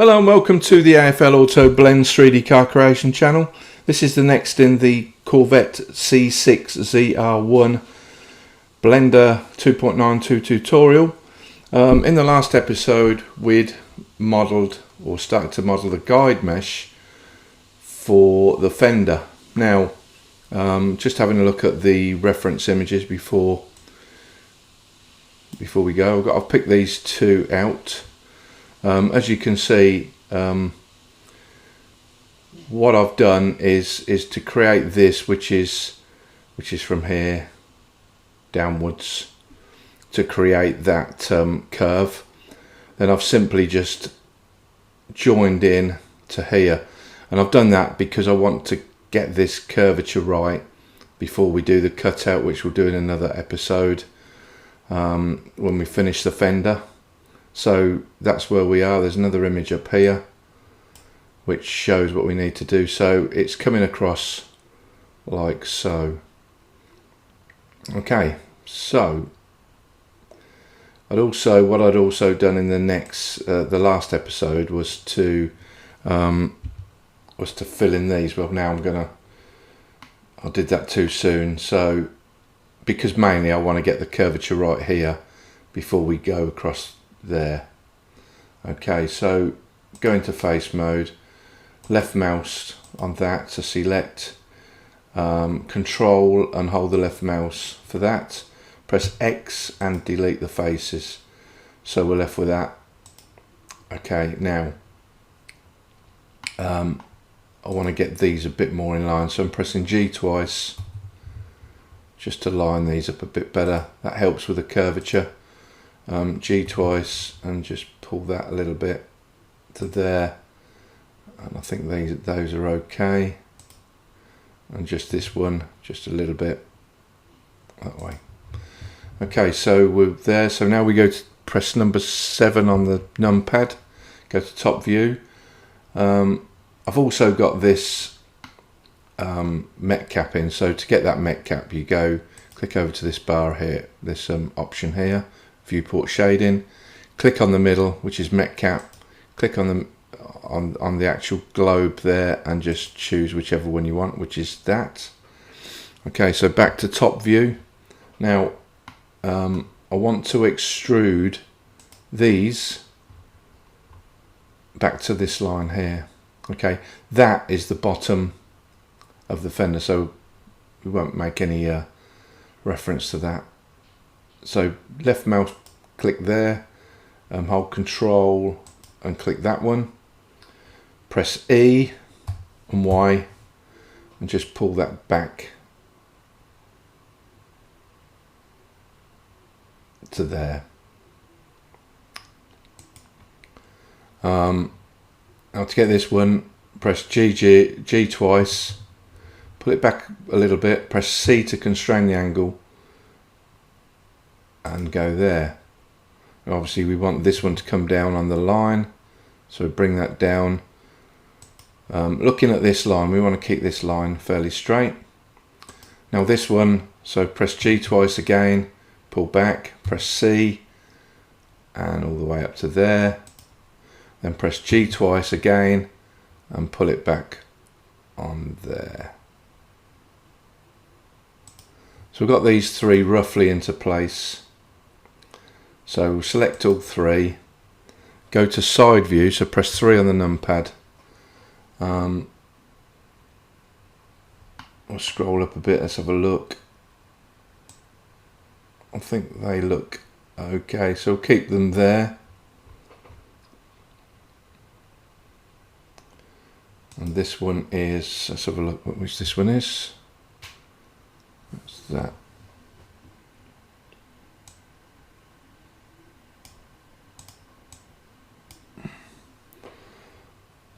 Hello and welcome to the AFL Auto Blends 3D car creation channel. This is the next in the Corvette C6 ZR1 Blender 2.92 tutorial. In the last episode we'd modelled or started to model the guide mesh for the fender. Now just having a look at the reference images before we go, I've picked these two out. As you can see, what I've done is to create this, which is from here downwards, to create that curve. Then I've simply just joined in to here, and I've done that because I want to get this curvature right before we do the cutout, which we'll do in another episode when we finish the fender. So that's where we are. There's another image up here which shows what we need to do. So it's coming across like so. Okay, so what I'd also done in the last episode was to fill in these. Well, now I did that too soon. So because mainly I want to get the curvature right here before we go across there. Okay, so go into face mode, left mouse on that to select, control and hold the left mouse for that, press X and delete the faces, so we're left with that. Okay, now I want to get these a bit more in line, so I'm pressing G twice just to line these up a bit better. That helps with the curvature. G twice and just pull that a little bit to there, and I think those are okay, and just this one just a little bit that way. Okay, so we're there. So now we go to press number 7 on the numpad, go to top view. I've also got this met cap in, so to get that met cap you click over to this bar here, this option here, viewport shading, click on the middle, which is met cap, click on the actual globe there and just choose whichever one you want, which is that. Okay, so back to top view. Now I want to extrude these back to this line here. Okay, that is the bottom of the fender, so we won't make any reference to that. So left mouse click there, hold control and click that one, press E and Y and just pull that back to there. Now to get this one, press G twice, pull it back a little bit, press C to constrain the angle and go there. Obviously we want this one to come down on the line, so bring that down. Looking at this line, we want to keep this line fairly straight. Now this one, so press G twice again, pull back, press C and all the way up to there, then press G twice again and pull it back on there. So we've got these three roughly into place. So we'll select all three, go to side view, so press 3 on the numpad. We'll scroll up a bit, let's have a look. I think they look okay, so we'll keep them there. And this one is, let's have a look which this one is. What's that?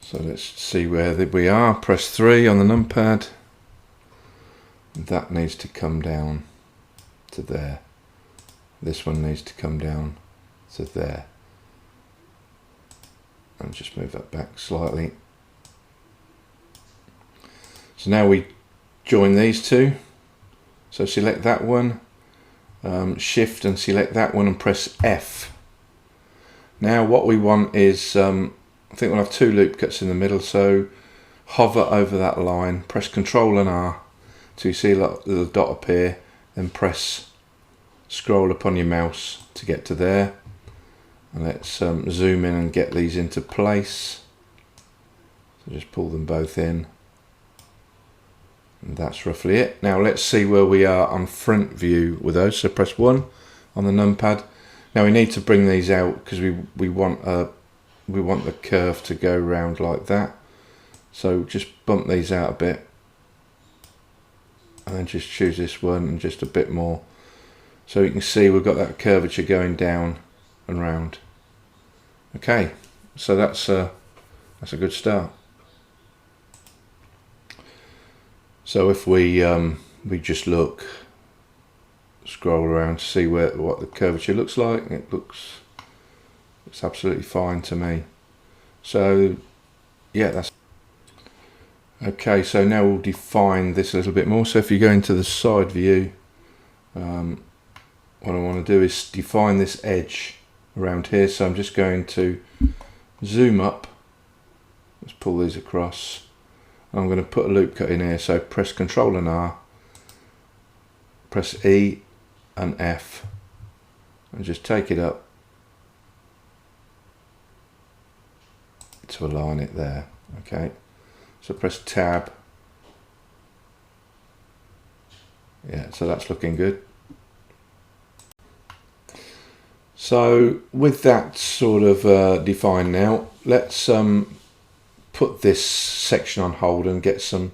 So let's see where we are. Press 3 on the numpad. That needs to come down to there. This one needs to come down to there. And just move that back slightly. So now we join these two. So select that one, shift and select that one and press F. Now what we want is I think we'll have 2 loop cuts in the middle, so hover over that line, press Ctrl and R till you see a little dot appear, then press scroll upon your mouse to get to there. And let's zoom in and get these into place. So just pull them both in. And that's roughly it. Now let's see where we are on front view with those. So press 1 on the numpad. Now we need to bring these out because we want the curve to go round like that. So just bump these out a bit. And then just choose this one and just a bit more. So you can see we've got that curvature going down and round. Okay, so that's a good start. So if we just look, scroll around to see what the curvature looks like, it's absolutely fine to me. So yeah, that's okay. So now we'll define this a little bit more. So if you go into the side view, what I want to do is define this edge around here. So I'm just going to zoom up, let's pull these across. I'm going to put a loop cut in here, so press Ctrl and R, press E and F, and just take it up to align it there. Okay, so press Tab. Yeah, so that's looking good. So with that sort of defined now, let's put this section on hold and get some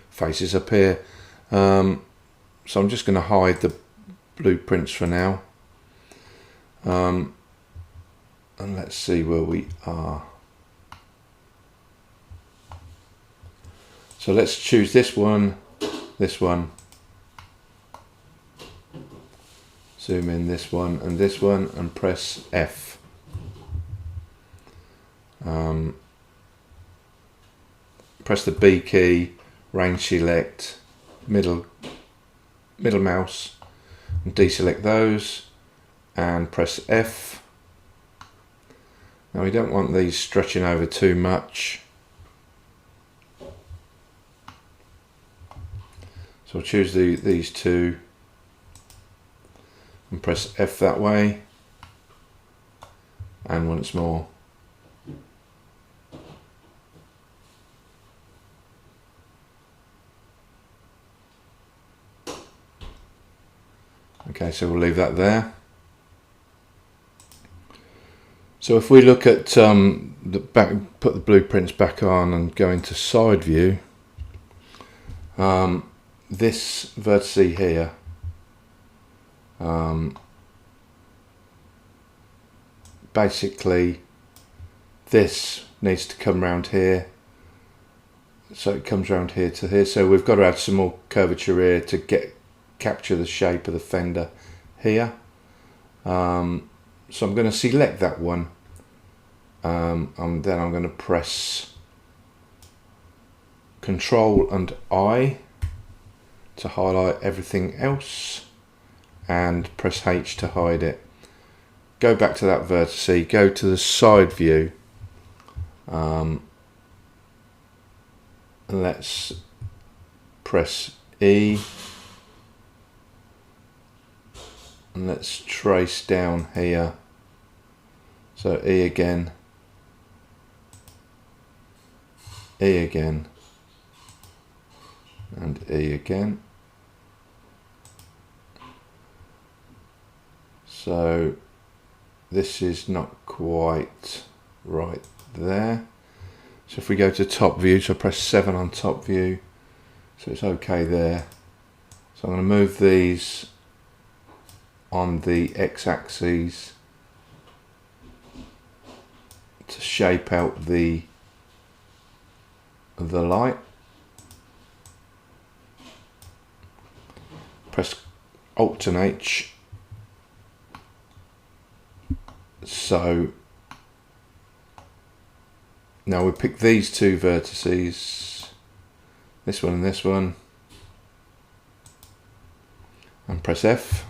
faces up here. So I'm just going to hide the blueprints for now. And let's see where we are. So let's choose this one, zoom in this one, and press F. Press the B key, range select, middle mouse, and deselect those, and press F. Now we don't want these stretching over too much, so I'll choose these two and press F that way, and once more. Okay, so we'll leave that there. So if we look at put the blueprints back on and go into side view, this vertice here, basically this needs to come round here, so it comes round here to here. So we've got to add some more curvature here to capture the shape of the fender here. So I'm going to select that one, and then I'm going to press Control and I to highlight everything else, and press H to hide it. Go back to that vertice, go to the side view, and let's press E, and let's trace down here. So E again, and E again. So this is not quite right there. So if we go to top view, so press 7 on top view, so it's okay there. So I'm going to move these on the x-axis to shape out the light. Press Alt and H. So now we pick these two vertices, this one and this one, and press F.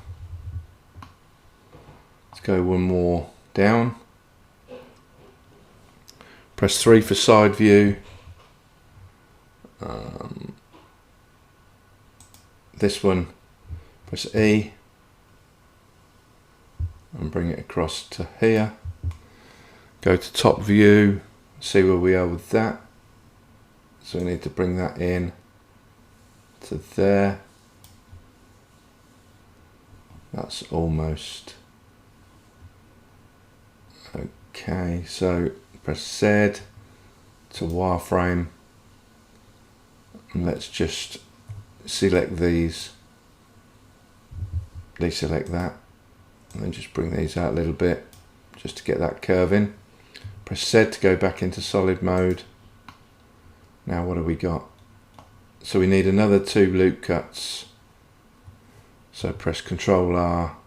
Let's go one more down. Press 3 for side view. This one, press E and bring it across to here. Go to top view, see where we are with that. So we need to bring that in to there. That's almost okay. So press Z to wireframe, and let's just select these, deselect that, and then just bring these out a little bit just to get that curve in. Press Z to go back into solid mode. Now what have we got? So we need another 2 loop cuts. So press Ctrl R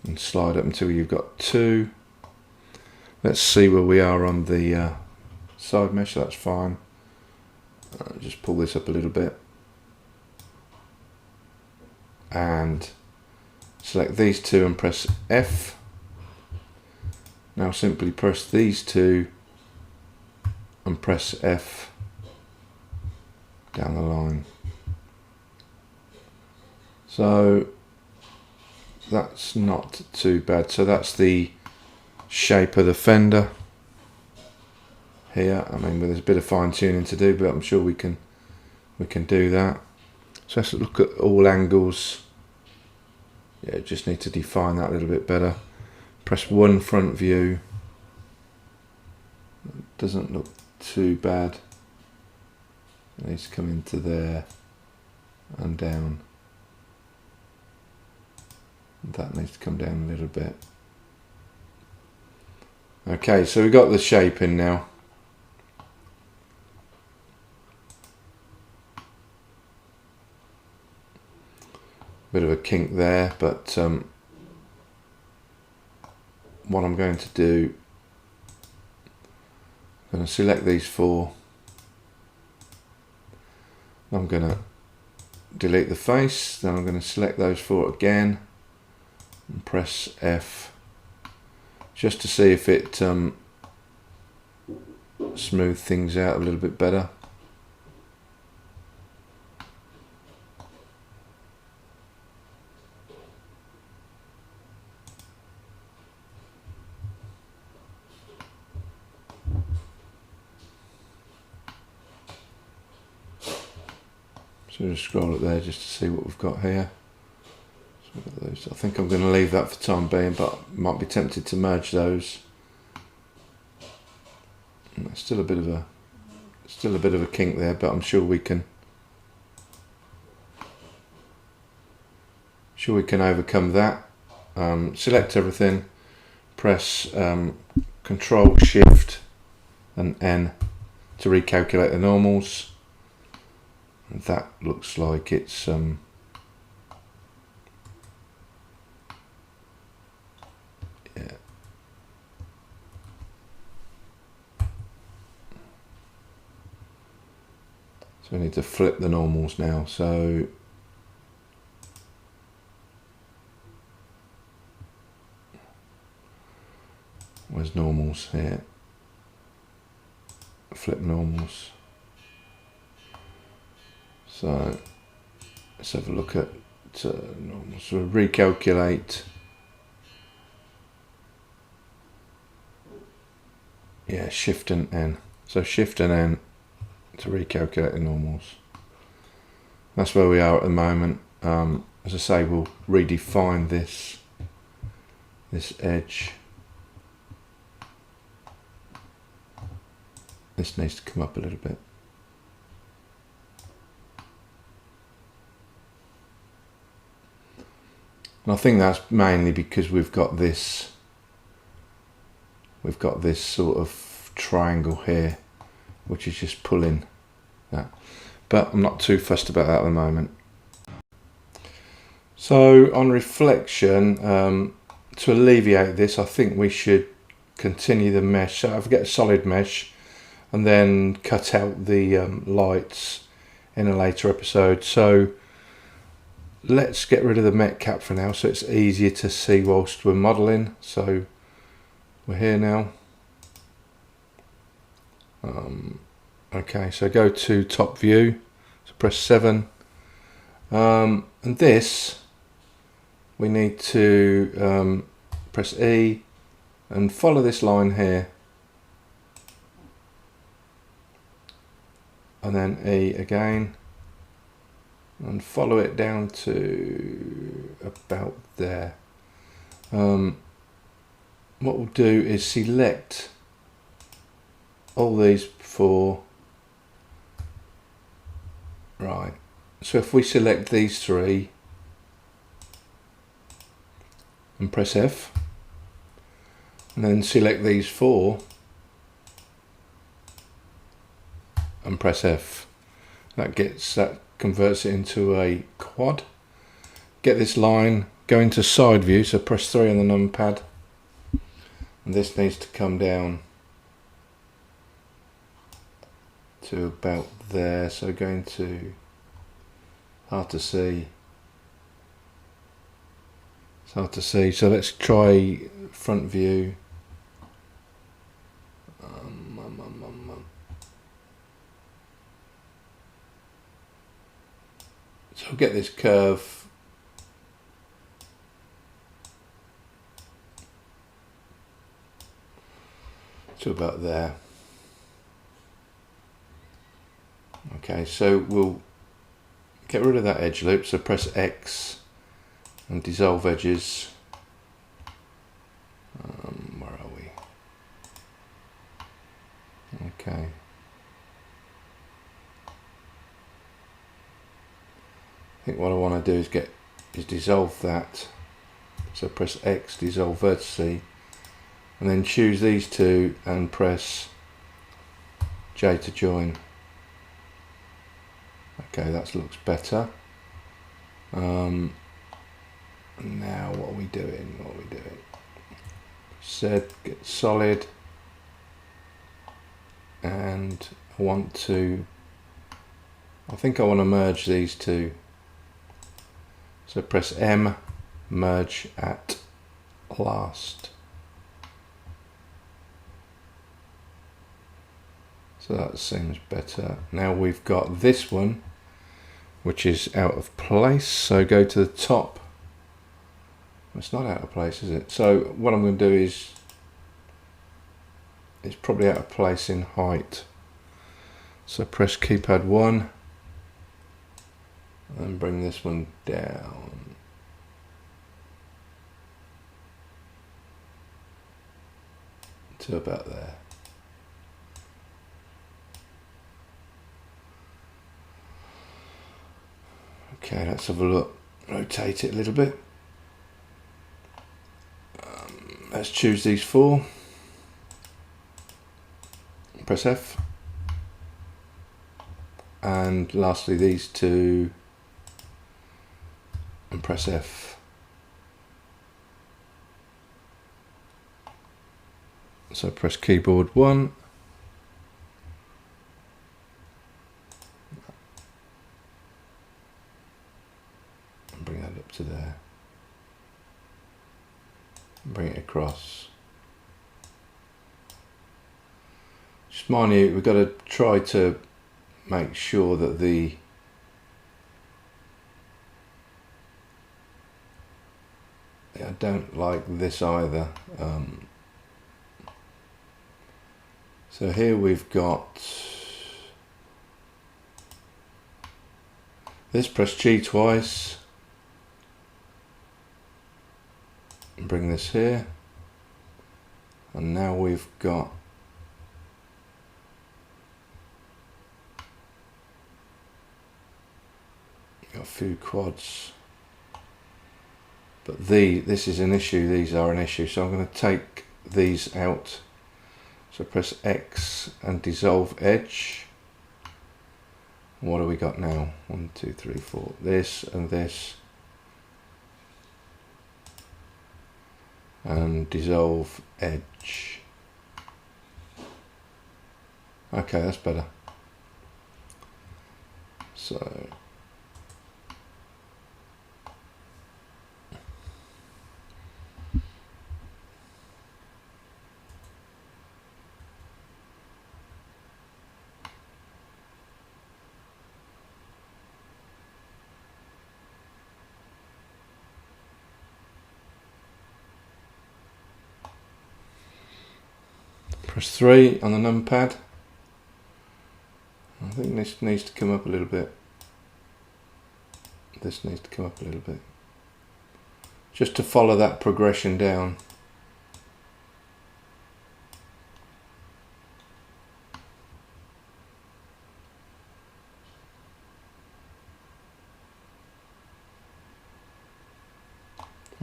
and slide up until you've got 2. Let's see where we are on the side mesh. That's fine. Just pull this up a little bit and select these 2 and press F. Now simply press these 2 and press F down the line. So that's not too bad. So that's the shape of the fender here. I mean, there's a bit of fine tuning to do, but I'm sure we can do that. So let's look at all angles. Yeah, just need to define that a little bit better. Press 1 front view. Doesn't look too bad. It needs to come into there and down. That needs to come down a little bit. Okay, so we've got the shape in now. Bit of a kink there, but what I'm going to do, I'm going to select these 4. I'm going to delete the face, then I'm going to select those 4 again and press F just to see if it smooth things out a little bit better. So just scroll up there just to see what we've got here. So we've got those. I think I'm going to leave that for the time being, but might be tempted to merge those. And there's still a bit of a kink there, but I'm sure we can overcome that. Select everything, press Control Shift and N to recalculate the normals. That looks like it's yeah. So we need to flip the normals now. So where's normals here? Flip normals. So let's have a look at normal. So recalculate. Yeah, Shift and N. So Shift and N to recalculate the normals. That's where we are at the moment. As I say, we'll redefine this edge. This needs to come up a little bit. And I think that's mainly because we've got this sort of triangle here, which is just pulling that. But I'm not too fussed about that at the moment. So on reflection, to alleviate this, I think we should continue the mesh. So I'll get a solid mesh and then cut out the lights in a later episode. So let's get rid of the met cap for now, so it's easier to see whilst we're modelling. So we're here now. Okay, so go to top view, so press 7, and this we need to press E and follow this line here, and then E again, and follow it down to about there. What we'll do is select all these four. Right, so if we select these three and press F, and then select these four and press F, that converts it into a quad. Get this line, go into side view, so press 3 on the numpad, and this needs to come down to about there, so going to, hard to see, it's hard to see, so let's try front view. So I'll get this curve to about there. Okay, so we'll get rid of that edge loop, so press X and dissolve edges. Where are we? Okay. I think what I want to do is dissolve that. So press X, dissolve vertice, and then choose these two and press J to join. Okay, that looks better. Now what are we doing? Z, get solid, and I think I want to merge these two. So press M, merge at last. So that seems better. Now we've got this one, which is out of place. So go to the top. It's not out of place, is it? So what I'm going to do is, it's probably out of place in height. So press keypad 1 and bring this one down. To about there. Okay, let's have a look. Rotate it a little bit. Let's choose these four. Press F. And lastly these two. And press F. So press keyboard 1. And bring that up to there. And bring it across. Just mind you, we've got to try to make sure that I don't like this either. So here we've got this, press G twice and bring this here, and now we've got a few quads, but this is an issue, these are an issue, so I'm going to take these out. So press X and dissolve edge. What do we got now? 1, 2, 3, 4. This and this. And dissolve edge. Okay, that's better. So Press 3 on the numpad. I think this needs to come up a little bit. This needs to come up a little bit. Just to follow that progression down.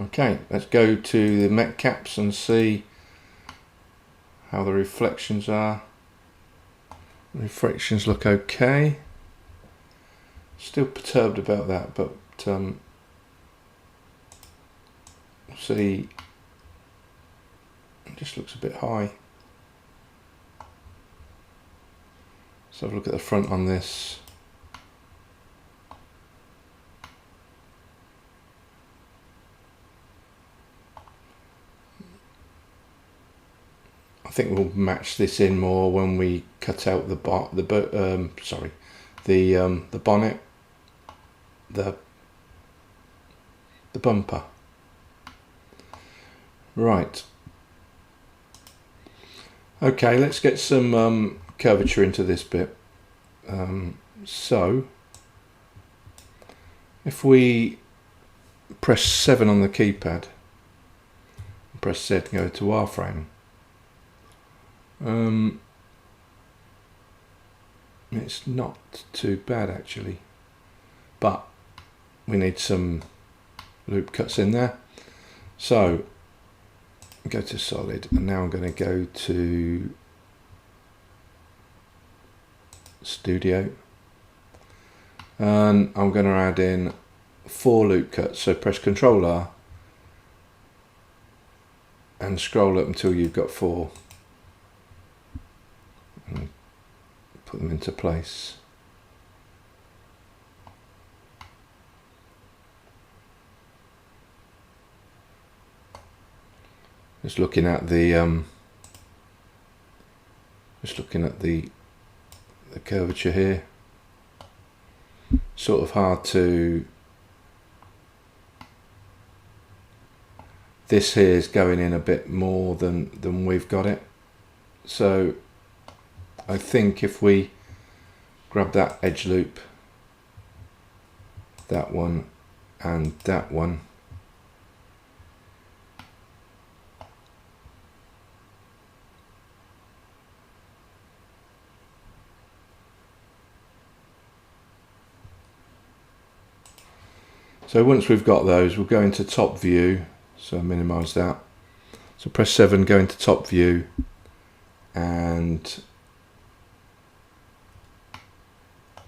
Okay, let's go to the mech caps and see how the reflections are. Reflections look okay. Still perturbed about that, but see, it just looks a bit high. Let's have a look at the front on this. I think we'll match this in more when we cut out the bonnet, the bumper. Right. Okay, let's get some curvature into this bit. So if we press 7 on the keypad, and press Z and go to wireframe. It's not too bad actually, but we need some loop cuts in there. So go to solid, and now I'm going to go to studio, and I'm going to add in 4 loop cuts. So press Ctrl R and scroll up until you've got 4. And put them into place. Just looking at the curvature here. Sort of hard to. This here is going in a bit more than we've got it. So I think if we grab that edge loop, that one and that one, so once we've got those, we'll go into top view, so minimize that. So press 7, go into top view, and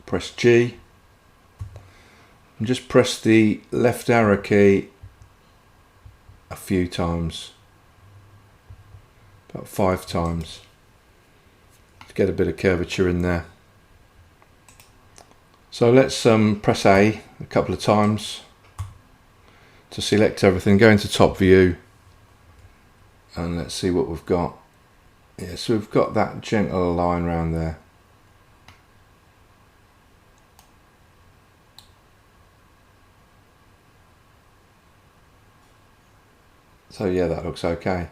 press G, and just press the left arrow key a few times, about 5 times, to get a bit of curvature in there. So let's press A couple of times to select everything, go into top view, and let's see what we've got. Yeah, so we've got that gentle line around there. So yeah, that looks okay.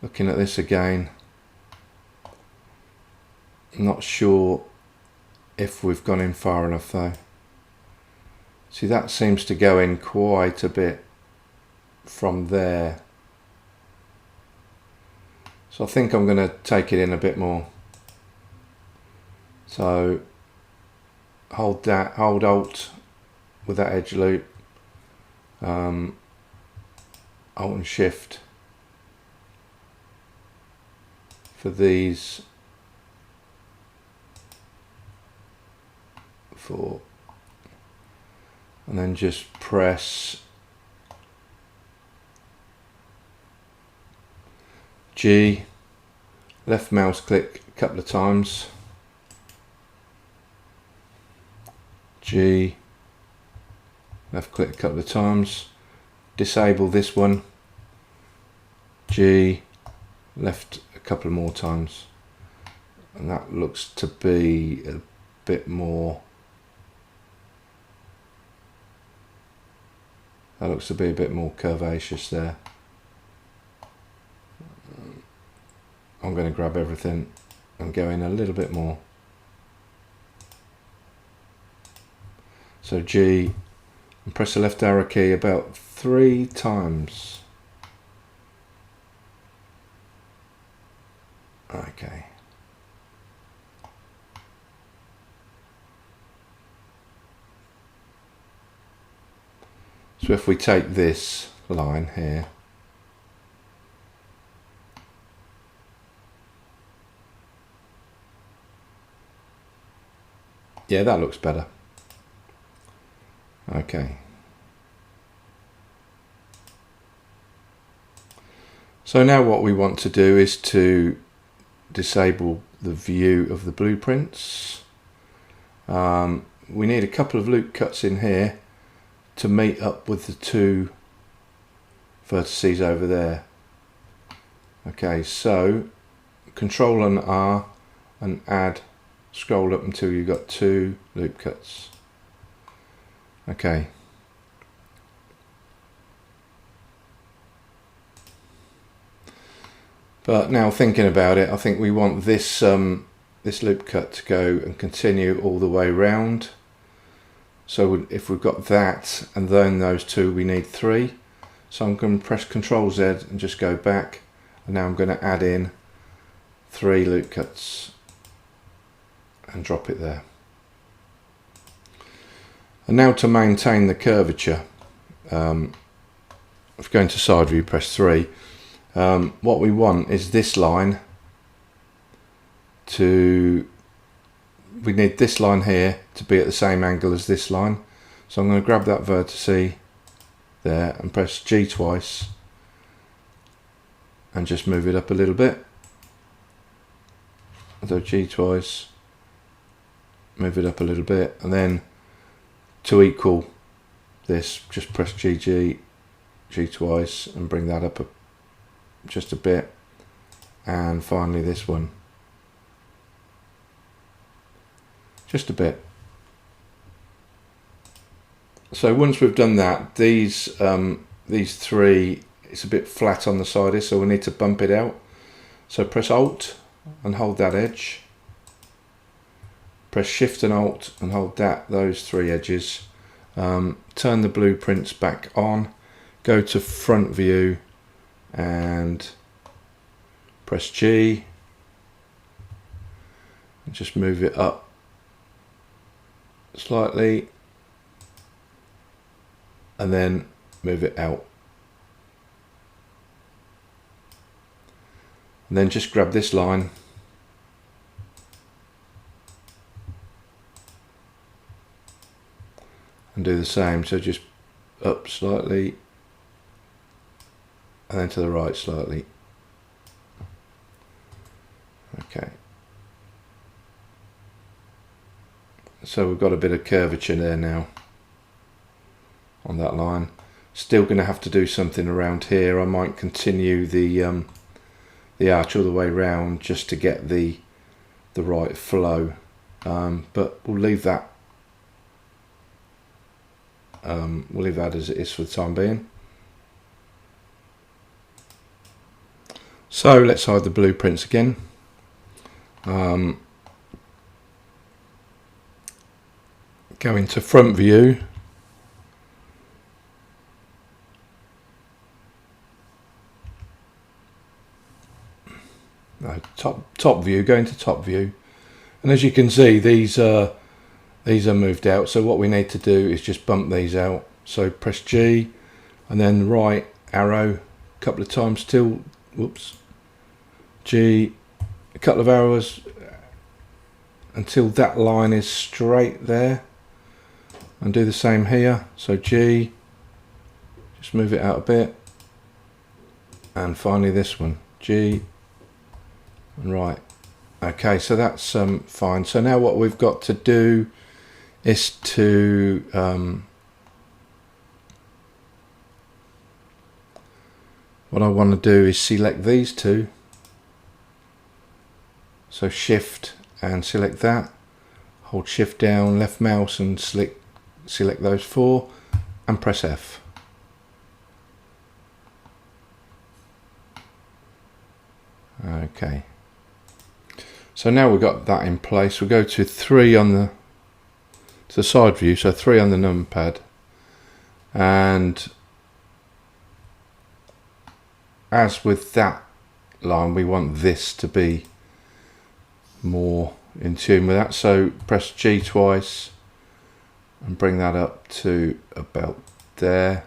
Looking at this again, not sure if we've gone in far enough though. See, that seems to go in quite a bit from there. So I think I'm going to take it in a bit more. So hold Alt with that edge loop, Alt and Shift for these 4, and then just press G, left mouse click a couple of times, G, left click a couple of times, disable this one, G, left a couple more times, and that looks to be a bit more That looks to be a bit more curvaceous there. I'm going to grab everything and go in a little bit more. So G, and press the left arrow key about 3 times. Okay. So if we take this line here, yeah, that looks better. Okay. So now what we want to do is to disable the view of the blueprints. We need a couple of loop cuts in here to meet up with the 2 vertices over there. Okay, so Control and R and add, scroll up until you've got 2 loop cuts. Okay. But now thinking about it, I think we want this this loop cut to go and continue all the way round. So if we've got that and then those 2, we need 3. So I'm going to press Control Z and just go back, and now I'm going to add in 3 loop cuts and drop it there. And now to maintain the curvature, if we go into side view, press 3. What we want is this line to, we need this line here to be at the same angle as this line. So I'm going to grab that vertex there and press G twice and just move it up a little bit. So G twice, move it up a little bit, and then to equal this, just press G twice and bring that up just a bit, and finally this one just a bit. So once we've done that, these 3, it's a bit flat on the side here, so we need to bump it out. So press Alt and hold that edge, press Shift and Alt and hold those 3 edges. Turn the blueprints back on, go to front view and press G and just move it up slightly and then move it out, and then just grab this line and do the same. So just up slightly and then to the right slightly. Okay, so we've got a bit of curvature there now on that line. Still going to have to do something around here. I might continue the arch all the way round just to get the right flow, but we'll leave that as it is for the time being. So let's hide the blueprints again. Go into front view, no, top view, go into top view, and as you can see these are moved out. So what we need to do is just bump these out. So press G and then right arrow a couple of times till, whoops, G, a couple of arrows until that line is straight there, and do the same here. So G, just move it out a bit, and finally this one, G and right. Okay, so that's fine. So now what we've got to do is to what I want to do is select these 2. So Shift and select that, hold Shift down, left mouse and select those 4 and press F. Okay, so now we've got that in place. We'll go to 3 on the side view, so 3 on the numpad, and as with that line, we want this to be more in tune with that, so press G twice and bring that up to about there,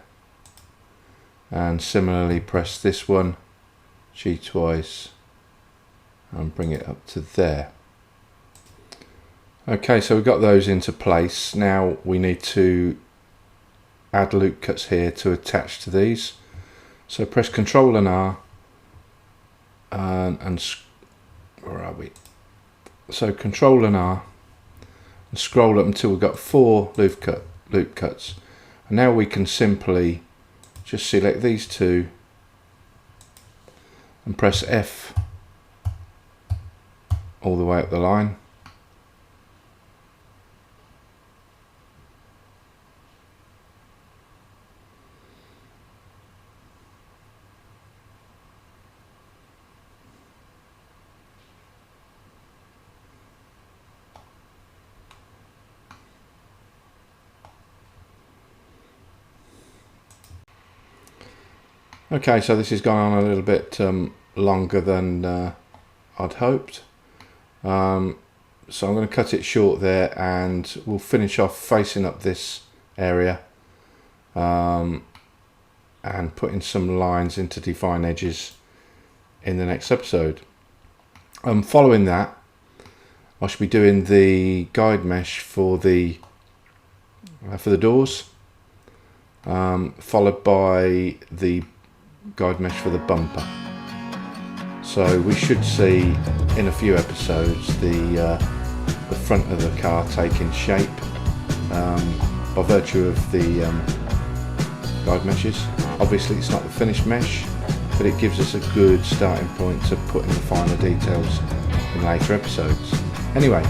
and similarly press this one, G twice, and bring it up to there. Okay, so we've got those into place. Now we need to add loop cuts here to attach to these. So press Ctrl and R, and where are we? So Ctrl and R, and scroll up until we've got 4 loop cuts. And now we can simply just select these 2 and press F all the way up the line. Okay, so this has gone on a little bit longer than I'd hoped. So I'm going to cut it short there, and we'll finish off facing up this area and putting some lines in to define edges in the next episode. Following that, I should be doing the guide mesh for the doors, followed by the guide mesh for the bumper. So we should see in a few episodes the front of the car taking shape by virtue of the guide meshes. Obviously it's not the finished mesh, but it gives us a good starting point to put in the finer details in later episodes. Anyway,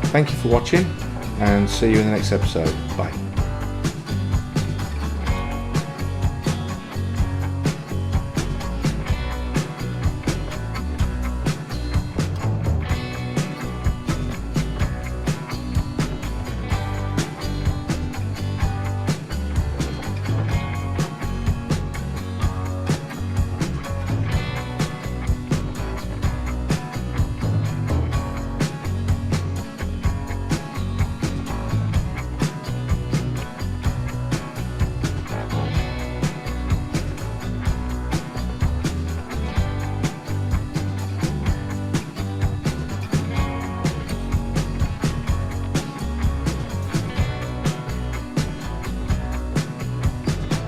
thank you for watching, and see you in the next episode. Bye.